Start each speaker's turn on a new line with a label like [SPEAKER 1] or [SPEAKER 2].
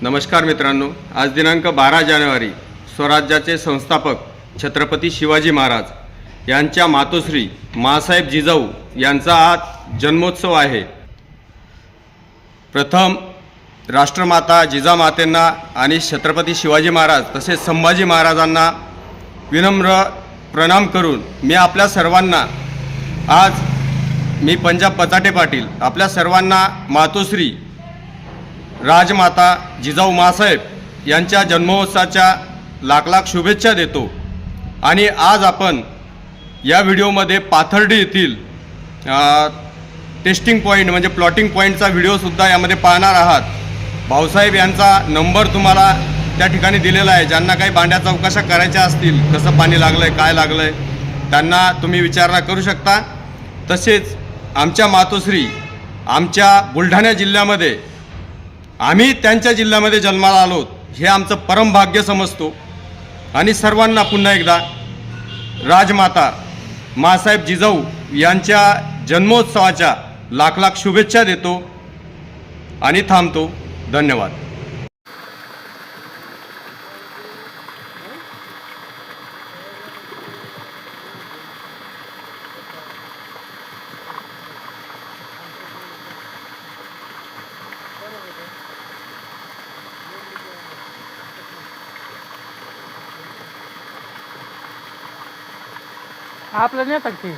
[SPEAKER 1] नमस्कार मित्रांनो, आज दिनांक 12 जानेवारी स्वराज्याचे संस्थापक छत्रपती शिवाजी महाराज यांच्या मातोश्री माँसाहेब जिजाऊ यांचा आज जन्मोत्सव आहे। प्रथम राष्ट्रमाता जिजामातेंना आणि छत्रपती शिवाजी महाराज तसेच संभाजी महाराजांना विनम्र प्रणाम करून मी आपल्या सर्वांना मी पंजाब बचाटे पाटील आपल्या सर्वांना मातोश्री राजमाता जिजाऊ माँसाहेब यांच्या जन्मोत्सवाच्या लाख लाख शुभेच्छा देतो। आणि आज आपण या व्हिडिओमध्ये पाथर्डी येथील टेस्टिंग पॉईंट म्हणजे प्लॉटिंग पॉईंटचा व्हिडिओसुद्धा यामध्ये पाहणार आहात। भाऊसाहेब यांचा नंबर तुम्हाला त्या ठिकाणी दिलेला आहे। ज्यांना काही भांड्या चौकशा करायच्या असतील, कसं पाणी लागलं आहे, काय लागलं आहे, त्यांना तुम्ही विचारणा करू शकता। तसेच आमच्या मातोश्री आमच्या बुलढाणा जिल्ह्यामध्ये आम्ही त्यांच्या जिल्ह्यामध्ये जन्माला आलो, हे आमचं परम भाग्य समजतो। आणि सर्वांना पुन्हा एकदा राजमाता माँसाहेब जिजाऊ यांच्या जन्मोत्सवाच्या लाख लाख शुभेच्छा देतो आणि थांबतो। धन्यवाद।
[SPEAKER 2] आपलं नेतात ते